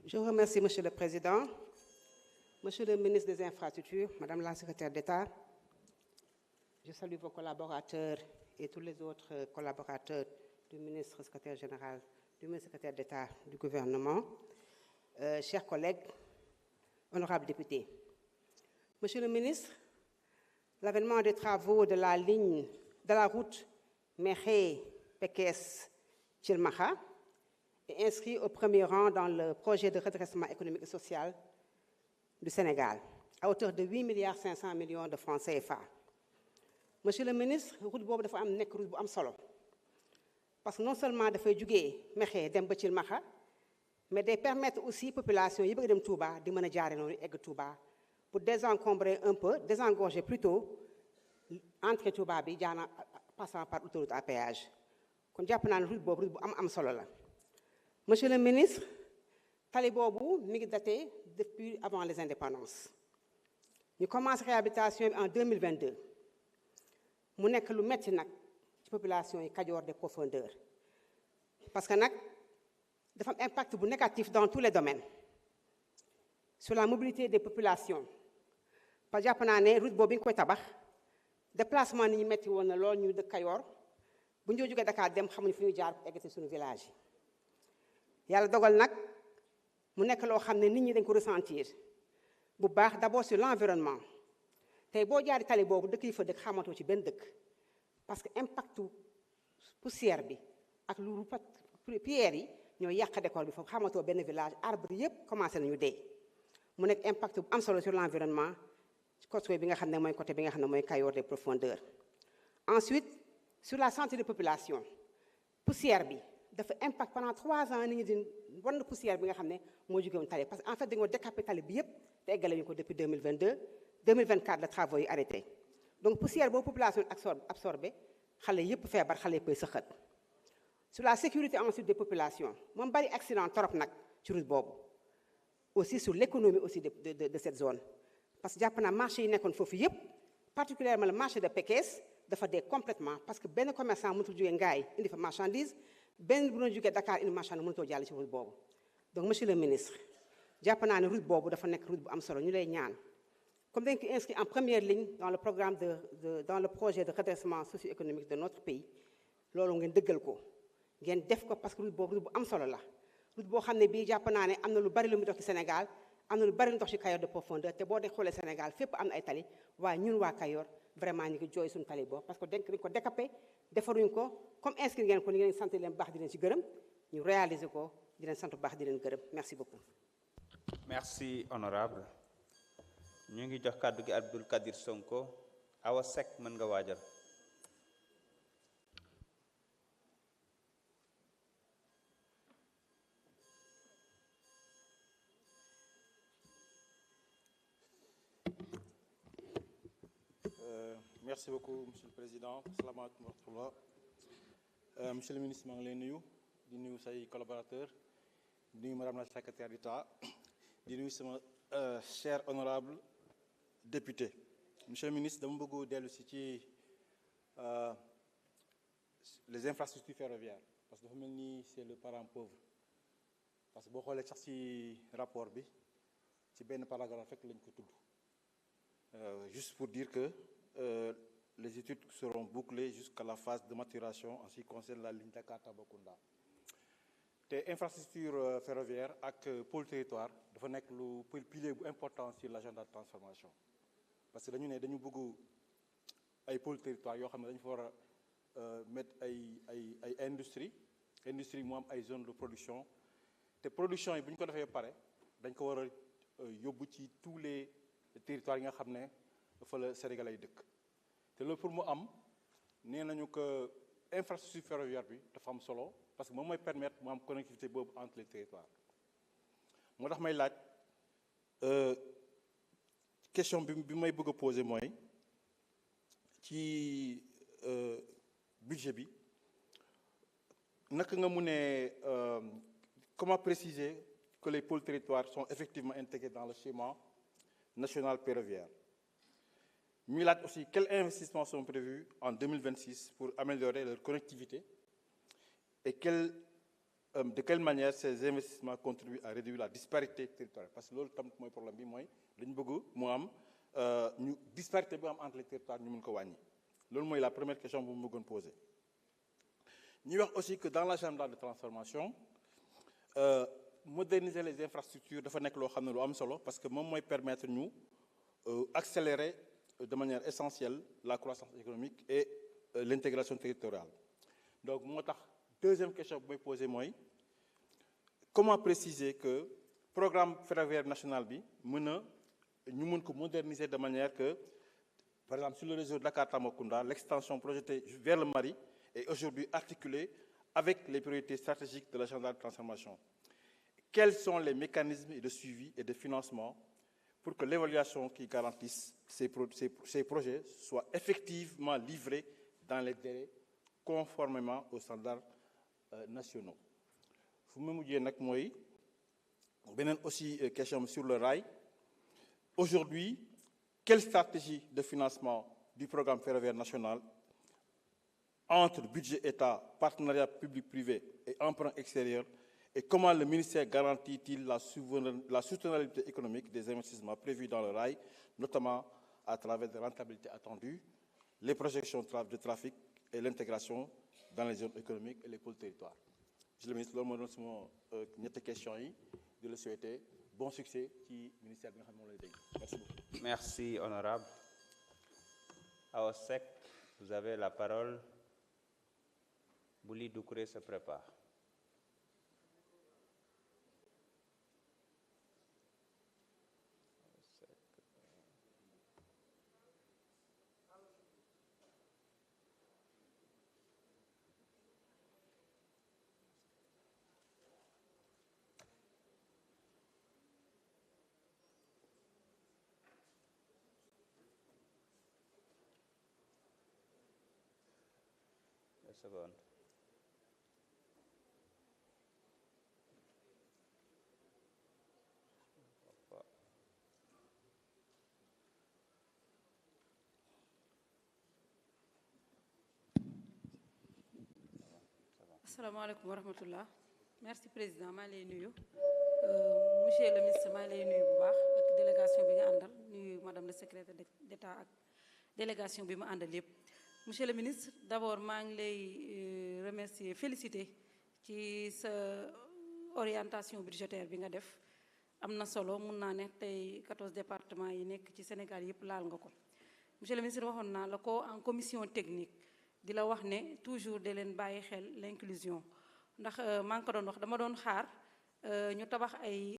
Je vous remercie, Monsieur le Président, Monsieur le ministre des Infrastructures, Madame la Secrétaire d'État. Je salue vos collaborateurs et tous les autres collaborateurs du ministre secrétaire général, du ministre secrétaire d'État du gouvernement. Chers collègues, honorables députés. Monsieur le ministre, l'avènement des travaux de la route Mékhé-Pekes-Thilmakha est inscrit au premier rang dans le projet de redressement économique et social du Sénégal, à hauteur de 8,5 milliards de francs CFA. Monsieur le ministre, route boobu dafa am nekk route bu am solo parce que non seulement dafay jugee Mékhé dem ba Thilmakha, mais day permettre aussi population yi bëgg dem Touba di mën a jaare noonu egg Touba pour désencombrer un peu, désengorger plutôt entrée Touba bi jaana passant par autoroute à péage. kon jàpp naa ne route boobu route bu am solo la. Monsieur le ministre, tali boobu mi ngi daté depuis avant les indépendances. Ñu commencé réhabilitation bi en 2022. mu nekk lu metti nag ci population yi Kajoor des profondeurs parce que nag dafa am impact bu négatif dans tous les domaines sur la mobilité des populations parce que jàpp naa ne route boobu bi nga koy tabax déplacement ni ñu metti woon na lool ñu dëkk Kajoor bu ñu jógee Dakar dem xamuñu fi ñu jaar eggati suñu village yi yàlla dogal nag mu nekk loo xam ne nit ñi dañ ko ressentir bu baax d'abord sur l'environnement. tey boo jaari tali boobu dëkk yi fa dëkk xamatoo ci benn dëkk parce que impactu poussière bi ak lu pierre yi ñoo yàq décor bi foofu xamatoo benn village arbre yëpp commencé nañu dee mu nekk impact bu am solo sur l'environnement côté bi nga xam ne mooy côté bi nga xam ne mooy Kajoor des profondeurs. Ensuite sur la santé des populations poussière bi dafa impact pendant 3 ans nit ñi di wan poussière bi nga xam ne moo jóge woon tali parce que en fait dañoo décapé tali bi yëpp te eggale ñu ko depuis 2024 la travaux yi arrêté donc poussière boobu population absorbé xale yëpp feebar xale yëpp ay sëxat. Sur la sécurité ensuite des populations moom bari accident torop nag ci route boobu aussi sur l'économie aussi de cette zone parce que jàpp naa marché yi nekkoon foofu yëpp particulièrement le marché de Pekes dafa dee complètement parce que benn commerçant mënatul jógee Ngaye indi fa marchandise benn bu doon jógee Dakar indi marchandise mënatoo jàll ci route boobu. Donc monsieur le ministre jàpp naa ne route boobu dafa nekk route bu am solo ñu lay ñaan comme dañ ko inscrit en première ligne dans le programme dans le projet de redressement socio-économique de notre pays loolu ngeen dëggal ko ngeen def ko parce que route boobu route bu am solo la route boo xam ne bii jàpp naa ne am na lu bari lu muy dox ci Sénégal am na lu bari lu dox ci Kajoor de profondeur te boo dee xoolee Sénégal fépp am na ay tali waaye ñun waa Kajoor vraiment ñu ngi jooy suñu tali boobu parce que dañ ko décapé defaruñ ko comme inscrit ngeen ko ni ngeen sant leen baax di leen ci gërëm ñu réaliser ko di leen sant baax di leen gërëm merci beaucoup. Merci honorable ñu ngi jox kàddu gi Abdoul Kadir Sonko Awa Seck mën nga waajal. Merci beaucoup monsieur le président salaamaaleykum wa rahmatullah monsieur le ministre maa ngi lay nuyu di nuyu say collaborateurs di nuyu madame la secrétaire d'État di nuyu sama cher honorable député. Monsieur le ministre dama bëgg dellu si ci les infrastructures ferroviaires parce que dafa mel ni c'est le parent pauvre parce que boo xoolee sax ci rapport bi ci benn paragraphe rek lañ ko tudd juste pour dire que les études seront bouclées jusqu'à la phase de maturation en ce qui concerne la ligne Dakar-Tambacounda. te infrastructure ferroviaire ak pôle territoire dafa nekk lu pilier bu important sur l'agenda de transformation parce que dañu ne dañu bëgg ay pôle territoire yoo xam ne dañu fa war a mettre ay industrie mu am ay zone de production te production yi bu ñu ko defee pare dañ ko war a yóbbu ci tous les territoires yi nga xam ne fa la Sénégal ay dëkk te loolu pour mu am nee nañu que infrastructure ferroviaire bi dafa am solo parce que moom mooy permettre mu am connectivité boobu entre les territoires moo tax may laaj question bi may bëgg a poser mooy ci budget bi naka nga mu ne comment préciser que les pôles territoires sont effectivement intégrés dans le schéma national ferroviaire. Ñuy laaj aussi quels investissements sont prévus en 2026 pour améliorer leur connectivité et quelles de quelle manière ces investissements contribuent à réduire la disparité territoriale parce que loolu tam mooy problème bi mooy dañu bëgg mu am ñu disparité bu am entre les territoires ñu mën ko wàññi loolu mooy la première question bu mu bëggoon poser. ñuy wax aussi que dans l'agenda de transformation moderniser les infrastructures dafa nekk loo xam ne lu am solo parce que moom mooy permettre ñu accélérer de manière essentielle la croissance économique et l'intégration territoriale. Donc moo tax deuxième question bu may poser mooy comment préciser que programme ferroviaire national bi ñu mën ko moderniser de manière que par exemple sur le réseau Dakar-Tambacounda l'extension projetée vers le Mali est aujourd'hui articulée avec les priorités stratégiques de l'agenda de transformation. Quels sont les mécanismes de suivi et de financement pour que l'évaluation qui garantisse ces projets soit effectivement livrée dans les délais conformément aux standards nationaux. fu mu mujjee nag mooy beneen aussi question sur le rail. Aujourd'hui, quelle stratégie de financement du programme ferroviaire national entre budget État, partenariat public-privé et emprunt extérieur et comment le ministère garantit-il la soutenabilité économique des investissements prévus dans le rail, notamment à travers des rentabilités attendues, les projections de trafic et l'intégration dans les zones économiques et les pôles territoires. Monsieur le ministre, loolu moo doon sama ñetti questions yi di la souhaiter bon succès ci ministère bi nga xam ne moom lay dégg. Merci beaucoup. Merci, honorable. Awa Seck, vous avez la parole. Bouli Doucouré se prépare. Seconde. Asalaamaaleykum wa rahmatullah. Merci président maa lay nuyu monsieur le ministre maa lay nuyu bu baax ak délégation bi nga àndal nuyu madame le secrétaire d'État ak délégation bi ma àndal yépp. Monsieur le ministre, d'abord maa ngi lay remercier féliciter ci sa orientation budgétaire bi nga def am na solo mun naa ne tey 14 départements yi nekk ci Sénégal yépp laal nga ko. Monsieur le ministre waxoon naa la ko en commission technique di la wax ne toujours de leen bàyyi xel l'inclusion ndax maa ngi ko doon wax dama doon xaar ñu tabax ay